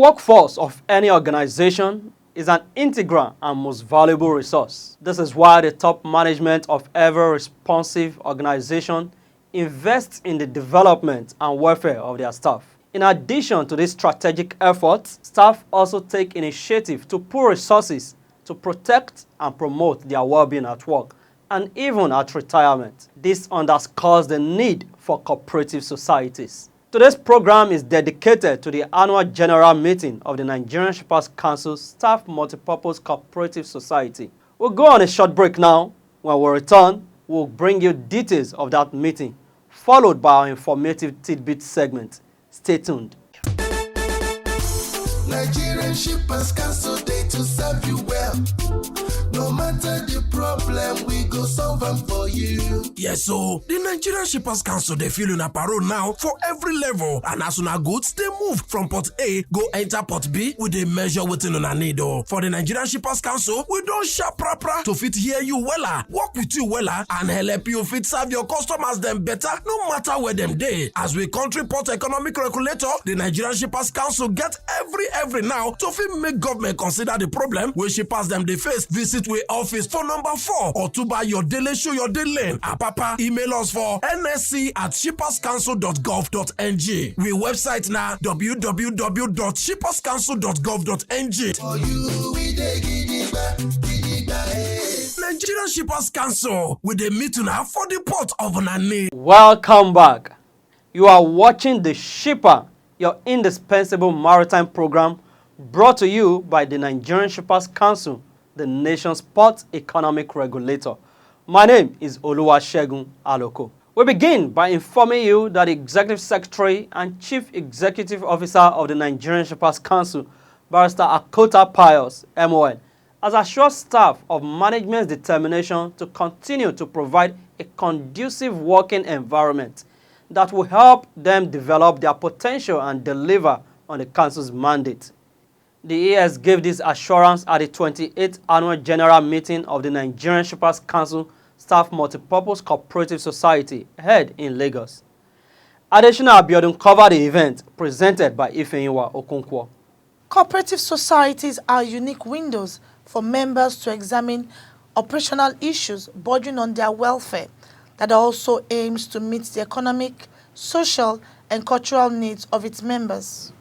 workforce of any organization is an integral and most valuable resource. This is why the top management of every responsive organization invests in the development and welfare of their staff. In addition to these strategic efforts, staff also take initiative to pool resources to protect and promote their well-being at work and even at retirement. This underscores the need for cooperative societies. Today's program is dedicated to the annual general meeting of the Nigerian Shippers Council Staff Multipurpose Cooperative Society. We'll go on a short break now. When we return, we'll bring you details of that meeting, followed by our informative tidbit segment. Stay tuned. Nigerian Shippers Council, they to serve you well. No matter the problem, we go solve them for you. Yes, so the Nigerian Shippers Council, they feel in a parole now for every level. And as soon as goods, they move from port A, go enter port B with a measure within on a needle. For the Nigerian Shippers Council, we don't sharp proper to fit hear you wella, work with you wella, and help you fit serve your customers them better, no matter where them day. As we country port economic regulator, the Nigerian Shippers Council get every now to fit make government consider the problem where shippers them they face. Visit we office for number 4 or to buy your daily show your daily. Papa, email us for nsc@shipperscouncil.gov.ng. We website now www.shipperscouncil.gov.ng. For you, we dey gidigba, Nigerian Shippers Council with the meeting now for the port of Nani. Welcome back. You are watching The Shipper, your indispensable maritime program brought to you by the Nigerian Shippers Council, the nation's port economic regulator. My name is Oluwasegun Aloko. We begin by informing you that the Executive Secretary and Chief Executive Officer of the Nigerian Shippers Council, Barrister Akota Pius, MON, has assured staff of management's determination to continue to provide a conducive working environment that will help them develop their potential and deliver on the Council's mandate. The ES gave this assurance at the 28th Annual General Meeting of the Nigerian Shippers Council Staff Multipurpose Cooperative Society held in Lagos. Additional Abiodun covered the event presented by Ifeyiwa Okonkwo. Cooperative societies are unique windows for members to examine operational issues bordering on their welfare that also aims to meet the economic, social, and cultural needs of its members.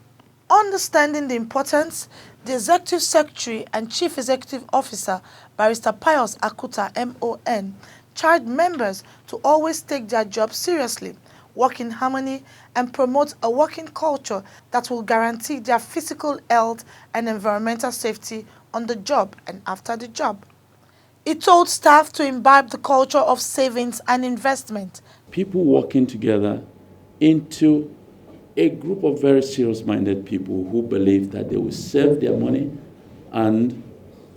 Understanding the importance, the Executive Secretary and Chief Executive Officer, Barrister Pius Akuta, MON, charged members to always take their job seriously, work in harmony, and promote a working culture that will guarantee their physical health and environmental safety on the job and after the job. He told staff to imbibe the culture of savings and investment. People working together into a group of very serious-minded people who believe that they will save their money and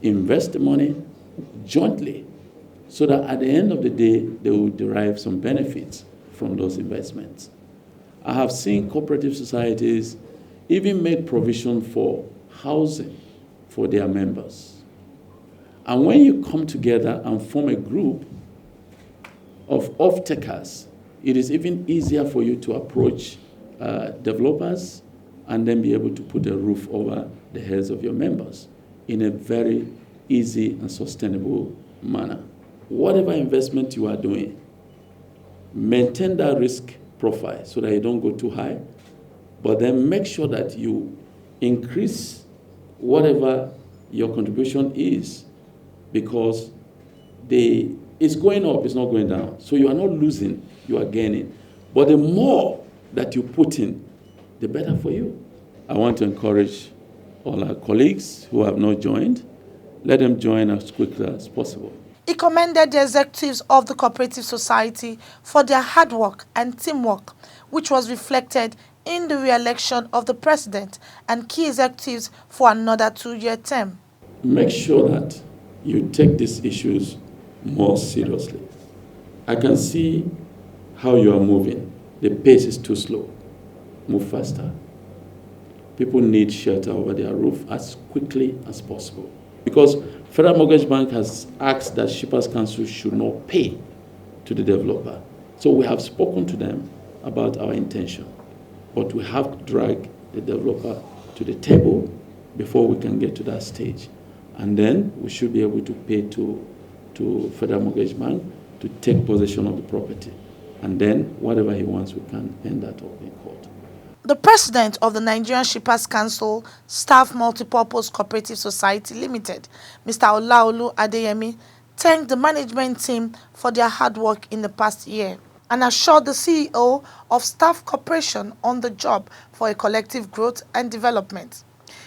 invest the money jointly so that at the end of the day, they will derive some benefits from those investments. I have seen cooperative societies even make provision for housing for their members. And when you come together and form a group of off-takers, it is even easier for you to approach developers and then be able to put a roof over the heads of your members in a very easy and sustainable manner. Whatever investment you are doing, maintain that risk profile so that you don't go too high, but then make sure that you increase whatever your contribution is, because it's going up, it's not going down. So you are not losing, you are gaining. But the more that you put in, the better for you. I want to encourage all our colleagues who have not joined, let them join as quickly as possible. He commended the executives of the Cooperative Society for their hard work and teamwork, which was reflected in the re-election of the president and key executives for another 2-year term. Make sure that you take these issues more seriously. I can see how you are moving. The pace is too slow. Move faster. People need shelter over their roof as quickly as possible. Because Federal Mortgage Bank has asked that Shippers Council should not pay to the developer. So we have spoken to them about our intention. But we have to drag the developer to the table before we can get to that stage. And then we should be able to pay to Federal Mortgage Bank to take possession of the property. And then whatever he wants, we can end that up in court. The president of the Nigerian Shippers Council Staff Multipurpose Cooperative Society Limited, Mr. Olaolu Adeyemi, thanked the management team for their hard work in the past year and assured the CEO of Staff Corporation on the job for a collective growth and development.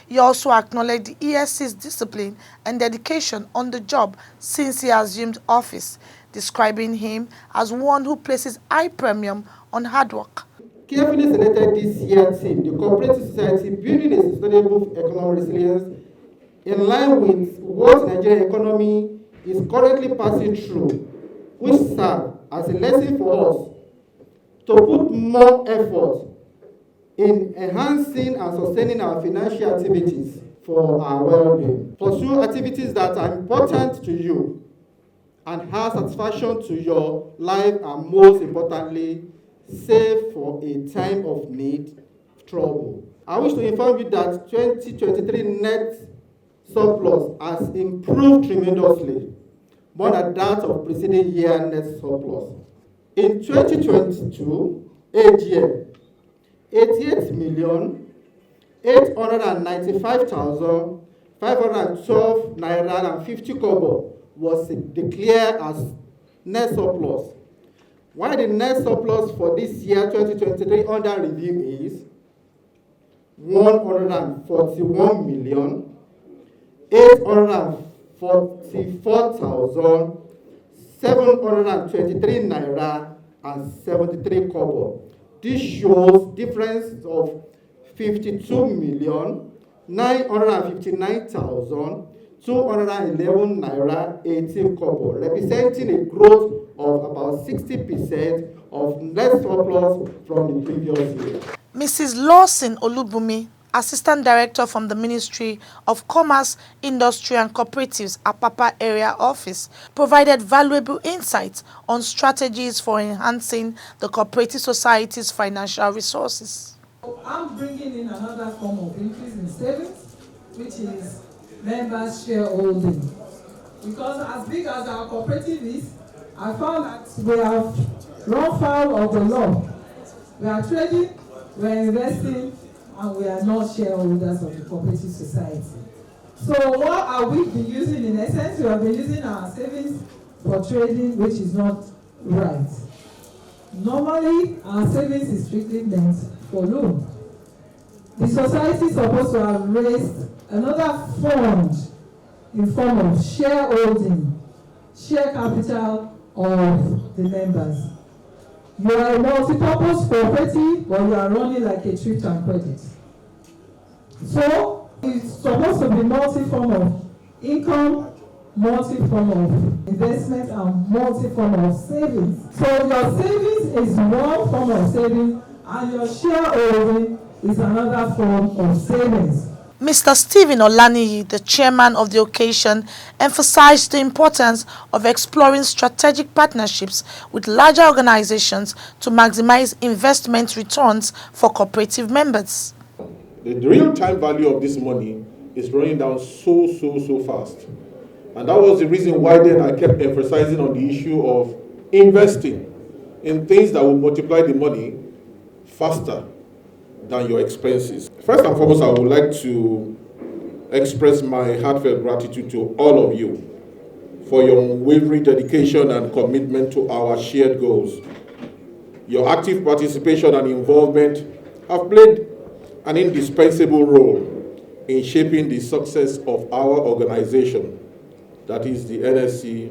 He also acknowledged the ESC's discipline and dedication on the job since he assumed office, describing him as one who places high premium on hard work. Carefully selected this year team, the Cooperative Society building a sustainable economic resilience in line with what Nigerian economy is currently passing through, which serve as a lesson for us to put more effort in enhancing and sustaining our financial activities for our well-being. Pursue activities that are important to you and have satisfaction to your life, and most importantly, save for a time of need, trouble. I wish to inform you that 2023 net surplus has improved tremendously, more than that of preceding year net surplus. In 2022 AGM, 88,895,512 naira and 50 kobo was declared as net surplus, while the net surplus for this year 2023 under review is 141,844,723 naira and 73 kobo. This shows difference of 52,959,211 naira 18 kobo, representing a growth of about 60% of net surplus from the previous year. Mrs. Lawson Olubumi, Assistant Director from the Ministry of Commerce, Industry and Cooperatives, Apapa Area Office, provided valuable insights on strategies for enhancing the cooperative society's financial resources. I'm bringing in another form of increase in savings, which is members' shareholding. Because as big as our cooperative is, I found that we have run foul of the law. We are trading, we are investing, and we are not shareholders of the cooperative society. So what are we been using in essence? We have been using our savings for trading, which is not right. Normally, our savings is strictly meant for loan. The society is supposed to have raised another fund in form of shareholding, share capital of the members. You are a multi-purpose cooperative, but you are running like a thrift and credit. So it's supposed to be multi-form of income, multi-form of investment, and multi-form of savings. So your savings is one form of savings, and your shareholding is another form of savings. Mr. Stephen Olaniyi, the chairman of the occasion, emphasized the importance of exploring strategic partnerships with larger organizations to maximize investment returns for cooperative members. The real-time value of this money is running down so fast. And that was the reason why then I kept emphasizing on the issue of investing in things that will multiply the money faster than your expenses. First and foremost, I would like to express my heartfelt gratitude to all of you for your unwavering dedication and commitment to our shared goals. Your active participation and involvement have played an indispensable role in shaping the success of our organization, that is the NSC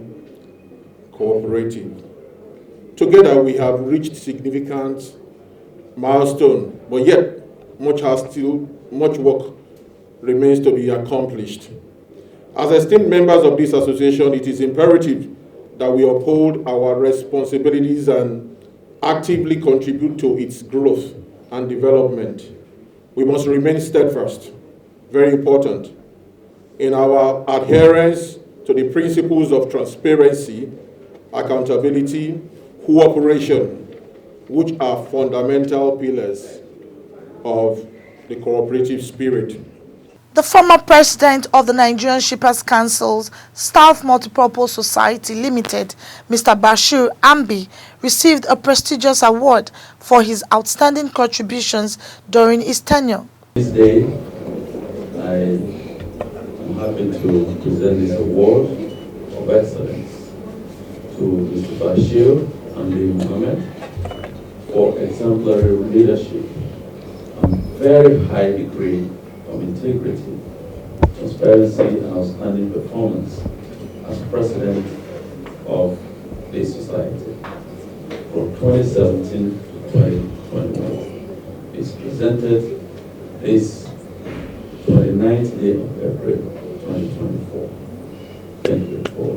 Cooperative. Together we have reached significant milestone, but yet much work remains to be accomplished. As esteemed members of this association, it is imperative that we uphold our responsibilities and actively contribute to its growth and development. We must remain steadfast, very important, in our adherence to the principles of transparency, accountability, cooperation, which are fundamental pillars of the cooperative spirit. The former president of the Nigerian Shippers Council's Staff Multipurpose Society Limited, Mr. Bashir Ambi, received a prestigious award for his outstanding contributions during his tenure. This day, I am happy to present this award of excellence to Mr. Bashir Ambi Mohammed for exemplary leadership and very high degree of integrity, transparency, and outstanding performance as president of this society from 2017 to 2021. It's presented this 29th day of April 2024. Thank you for.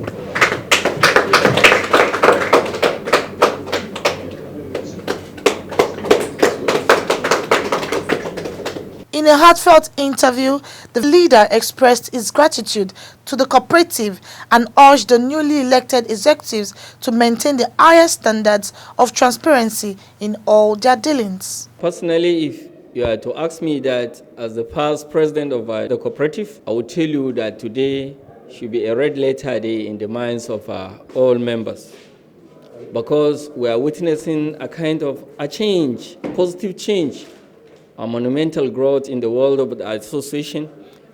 In a heartfelt interview, the leader expressed his gratitude to the cooperative and urged the newly elected executives to maintain the highest standards of transparency in all their dealings. Personally, if you are to ask me that as the past president of the cooperative, I would tell you that today should be a red letter day in the minds of all members, because we are witnessing a kind of a change, positive change, a monumental growth in the world of the association.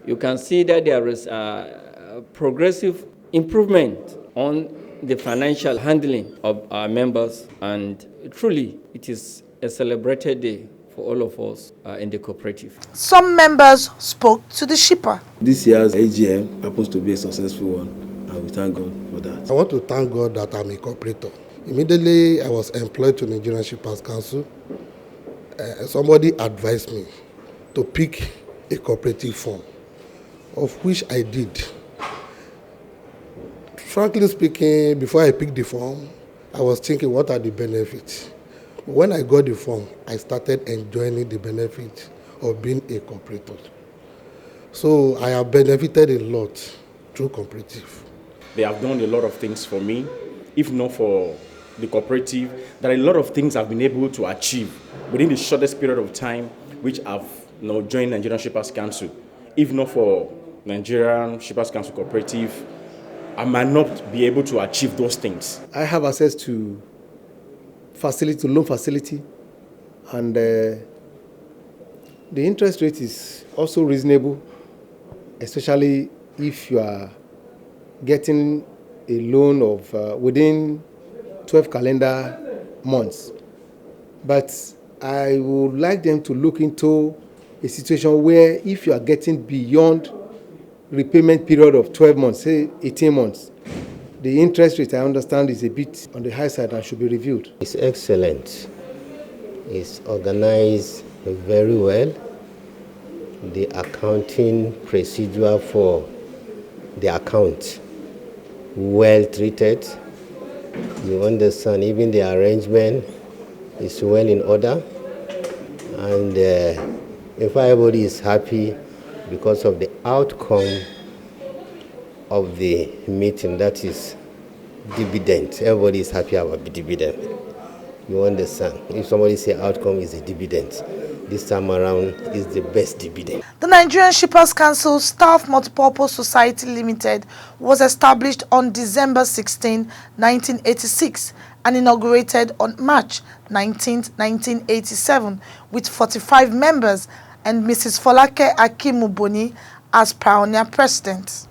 You can see that there is a progressive improvement on the financial handling of our members, and truly it is a celebrated day for all of us in the cooperative. Some members spoke to the shipper. This year's AGM happens to be a successful one, and we thank God for that. I want to thank God that I'm a cooperator. Immediately I was employed to Nigerian Shippers Council. Somebody advised me to pick a cooperative form, of which I did. Frankly speaking, before I picked the form, I was thinking, what are the benefits? When I got the form, I started enjoying the benefits of being a cooperator. So I have benefited a lot through cooperative. They have done a lot of things for me. If not for the cooperative, there are a lot of things I've been able to achieve within the shortest period of time, which I've joined Nigerian Shippers Council. If not for Nigerian Shippers Council Cooperative, I might not be able to achieve those things. I have access to loan facility, and the interest rate is also reasonable, especially if you are getting a loan of within 12 calendar months. But I would like them to look into a situation where if you are getting beyond repayment period of 12 months, say 18 months, the interest rate, I understand, is a bit on the high side and should be reviewed. It's excellent. It's organized very well. The accounting procedure for the account, well treated. You understand, even the arrangement is well in order. And if everybody is happy because of the outcome of the meeting, that is dividend. Everybody is happy about the dividend. You understand? If somebody say outcome is a dividend, this time around is the best dividend. The Nigerian Shippers Council Staff Multipurpose Society Limited was established on December 16, 1986 and inaugurated on March 19, 1987 with 45 members and Mrs. Folake Akimuboni as pioneer president.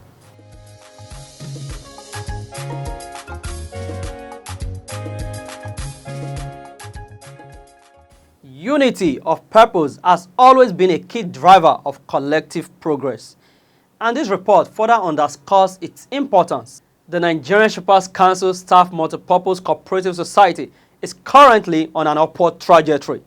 Unity of purpose has always been a key driver of collective progress, and this report further underscores its importance. The Nigerian Shippers Council Staff Multipurpose Cooperative Society is currently on an upward trajectory,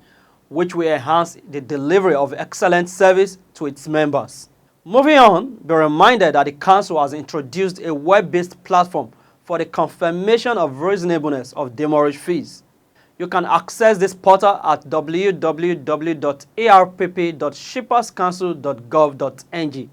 which will enhance the delivery of excellent service to its members. Moving on, be reminded that the Council has introduced a web-based platform for the confirmation of reasonableness of demurrage fees. You can access this portal at www.arpp.shipperscouncil.gov.ng.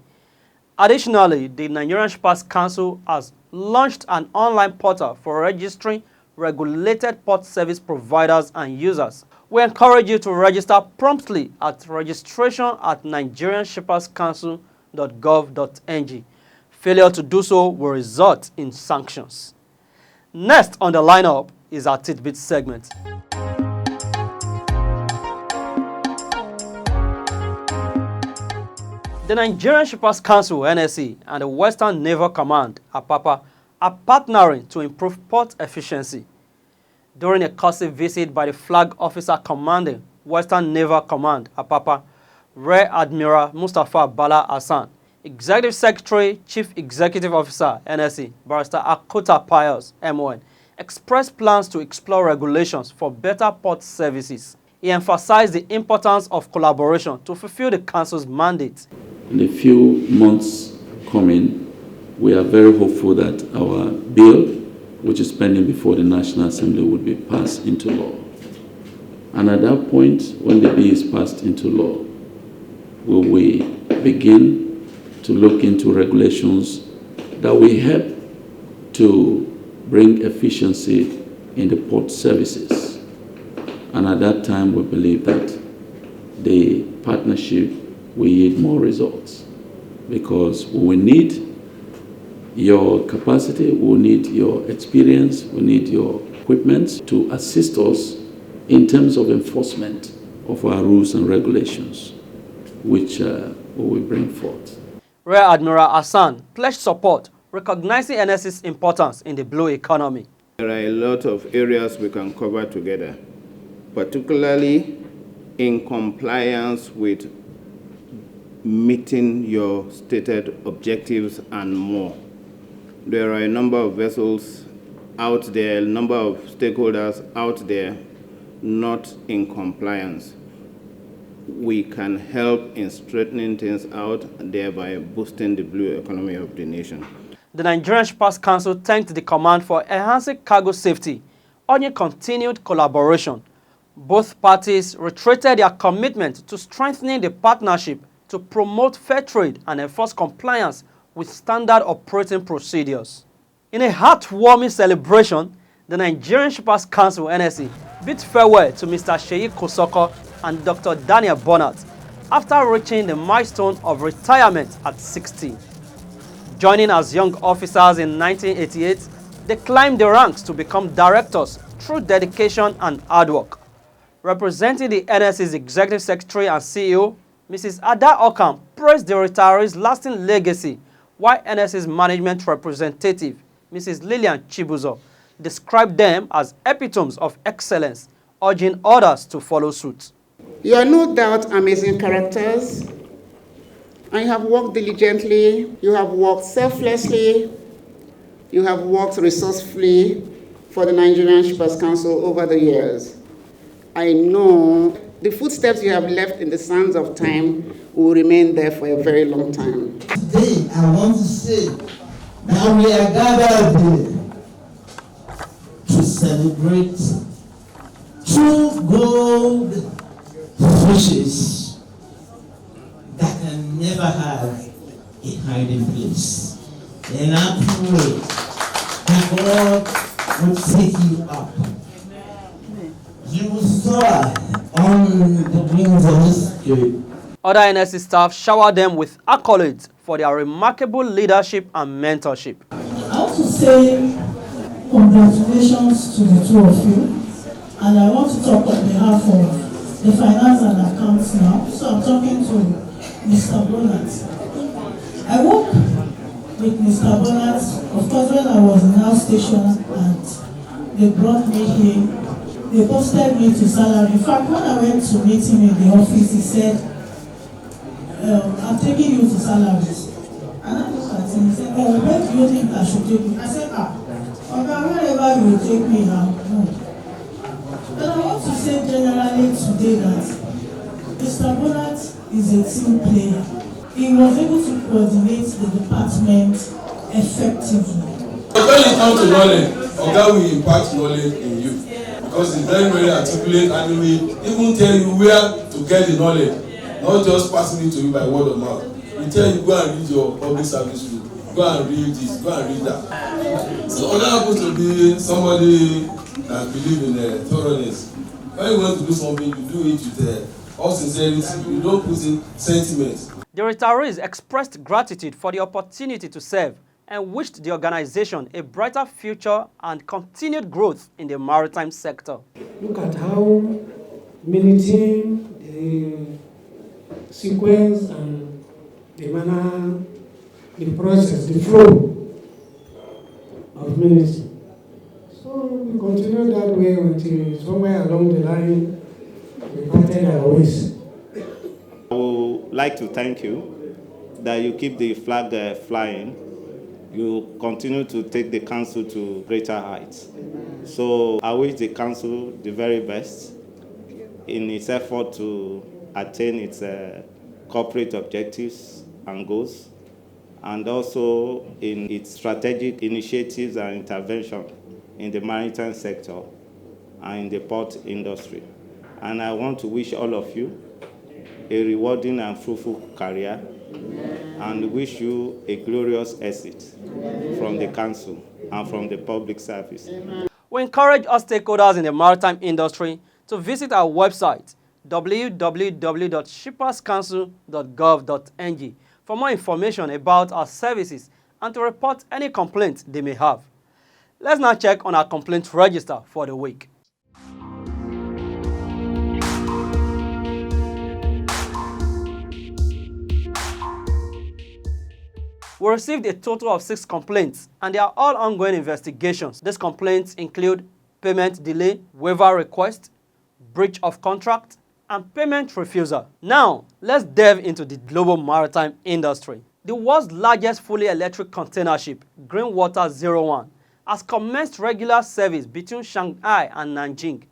Additionally, the Nigerian Shippers Council has launched an online portal for registering regulated port service providers and users, We encourage you to register promptly at registration@nigerianshipperscouncil.gov.ng. Failure to do so will result in sanctions. Next on the lineup is our tidbit segment. The Nigerian Shippers Council (NSC) and the Western Naval Command (APAPA) are partnering to improve port efficiency. During a courtesy visit by the Flag Officer commanding Western Naval Command (APAPA), Rear Admiral Mustafa Bala Hassan, Executive Secretary, Chief Executive Officer (NSC), Barrister Akuta Pius (MON), expressed plans to explore regulations for better port services. He emphasized the importance of collaboration to fulfill the Council's mandate. In a few months coming, we are very hopeful that our bill, which is pending before the National Assembly, will be passed into law. And at that point, when the bill is passed into law, will we begin to look into regulations that will help to bring efficiency in the port services. And at that time, we believe that the partnership will yield more results, because we will need your capacity, we will need your experience, we need your equipment to assist us in terms of enforcement of our rules and regulations, which we will bring forth. Rear Admiral Hassan pledged support, recognizing NSC's importance in the blue economy. There are a lot of areas we can cover together, particularly in compliance with meeting your stated objectives and more. There are a number of vessels out there, a number of stakeholders out there not in compliance. We can help in straightening things out, thereby boosting the blue economy of the nation. The Nigerian Shippers Council thanked the command for enhancing cargo safety, urging continued collaboration. Both parties reiterated their commitment to strengthening the partnership to promote fair trade and enforce compliance with standard operating procedures. In a heartwarming celebration, the Nigerian Shippers Council (NSC) bid farewell to Mr. Sheyi Kosoko and Dr. Daniel Bonat after reaching the milestone of retirement at 60. Joining as young officers in 1988, they climbed the ranks to become directors through dedication and hard work. Representing the NSC's Executive Secretary and CEO, Mrs. Ada Okam praised the retirees' lasting legacy, while NSC's management representative, Mrs. Lillian Chibuzo, described them as epitomes of excellence, urging others to follow suit. You are no doubt amazing characters, and you have worked diligently, you have worked selflessly, you have worked resourcefully for the Nigerian Shippers Council over the years. I know the footsteps you have left in the sands of time will remain there for a very long time. Today, I want to say that we are gathered here to celebrate two gold fishes that can never have a hiding place. And I pray that God will take you up. You will soar on the wings of His Spirit. Other NSC staff showered them with accolades for their remarkable leadership and mentorship. I want to say congratulations to the two of you, and I want to talk on behalf of the finance and accounts now. So I'm talking to Mr. Bonat. I work with Mr. Bonat, of course, when I was in house station, and they brought me here. They posted me to salary. In fact, when I went to meet him in the office, he said, I'm taking you to salaries. And I looked at him, he said, oh, where do you think I should take you? I said, okay, wherever you will take me now. No. And I want to say generally today that Mr. Bonat is a team player. He was able to coordinate the department effectively. When it comes to knowledge, Oga will impart knowledge in you. Because it's very, very articulate, and he will even tell you where to get the knowledge, not just passing it to you by word of mouth. He tell you, go and read your public service rule, go and read this, go and read that. So Oga happens to be somebody that believes in thoroughness, When you want to do something, you do it with all sincerity. You don't put in sentiment. The retirees expressed gratitude for the opportunity to serve and wished the organization a brighter future and continued growth in the maritime sector. Look at how military, the sequence and the manner, the process, the flow of military. So we continue that way until somewhere along the line we parted our ways. I would like to thank you that you keep the flag flying. You continue to take the council to greater heights. So I wish the council the very best in its effort to attain its corporate objectives and goals, and also in its strategic initiatives and intervention in the maritime sector and in the port industry. And I want to wish all of you a rewarding and fruitful career, and wish you a glorious exit from the council and from the public service. We encourage all stakeholders in the maritime industry to visit our website www.shipperscouncil.gov.ng for more information about our services and to report any complaints they may have. Let's now check on our complaint register for the week. We received a total of 6 complaints, and they are all ongoing investigations. These complaints include payment delay, waiver request, breach of contract, and payment refusal. Now, let's delve into the global maritime industry. The world's largest fully electric container ship, Greenwater 01, has commenced regular service between Shanghai and Nanjing,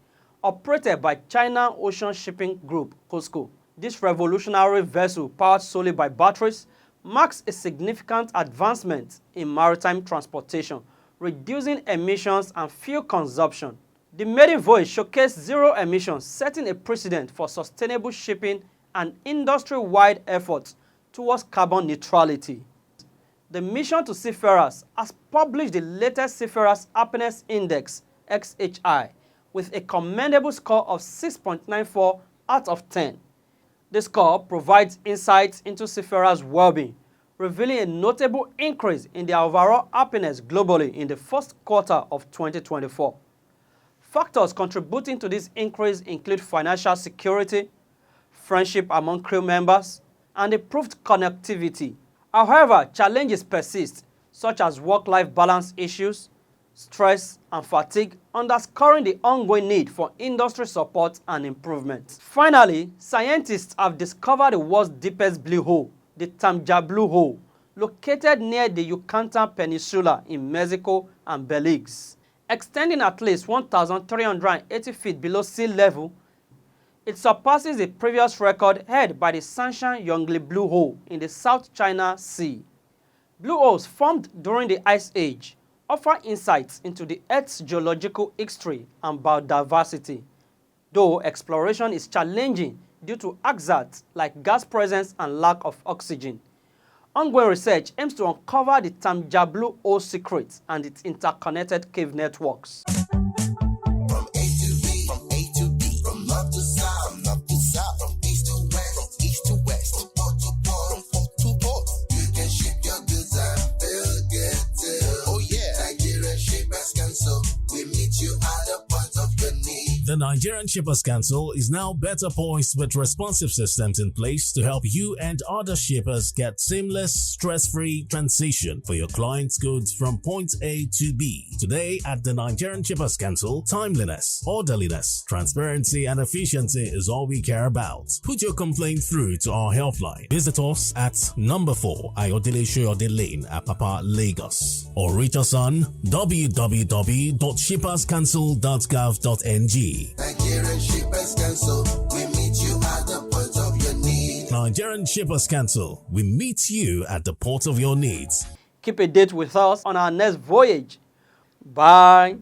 operated by China Ocean Shipping Group, COSCO. This revolutionary vessel, powered solely by batteries, marks a significant advancement in maritime transportation, reducing emissions and fuel consumption. The maiden voyage showcased zero emissions, setting a precedent for sustainable shipping and industry-wide efforts towards carbon neutrality. The Mission to Seafarers has published the latest Seafarers Happiness Index, XHI, with a commendable score of 6.94 out of 10. The score provides insights into seafarers' well-being, revealing a notable increase in their overall happiness globally in the first quarter of 2024. Factors contributing to this increase include financial security, friendship among crew members, and improved connectivity. However, challenges persist, such as work-life balance issues, stress, and fatigue, underscoring the ongoing need for industry support and improvement. Finally, scientists have discovered the world's deepest blue hole, the Tamja Blue Hole, located near the Yucatan Peninsula in Mexico and Belize. Extending at least 1,380 feet below sea level, it surpasses the previous record held by the Sanshan Yongli Blue Hole in the South China Sea. Blue holes formed during the Ice Age offer insights into the Earth's geological history and biodiversity, though exploration is challenging due to hazards like gas presence and lack of oxygen. Ongoing research aims to uncover the Tamja Blue Hole secrets and its interconnected cave networks. The Nigerian Shippers Council is now better poised with responsive systems in place to help you and other shippers get seamless, stress-free transition for your clients' goods from point A to B. Today at the Nigerian Shippers Council, timeliness, orderliness, transparency, and efficiency is all we care about. Put your complaint through to our helpline. Visit us at number 4 Ayodele Shoyode Lane, Apapa, Lagos, or reach us on www.shipperscouncil.gov.ng. Nigerian Shippers Council, we meet you at the point of your need. Nigerian Shippers Council, we meet you at the port of your needs. Keep a date with us on our next voyage. Bye.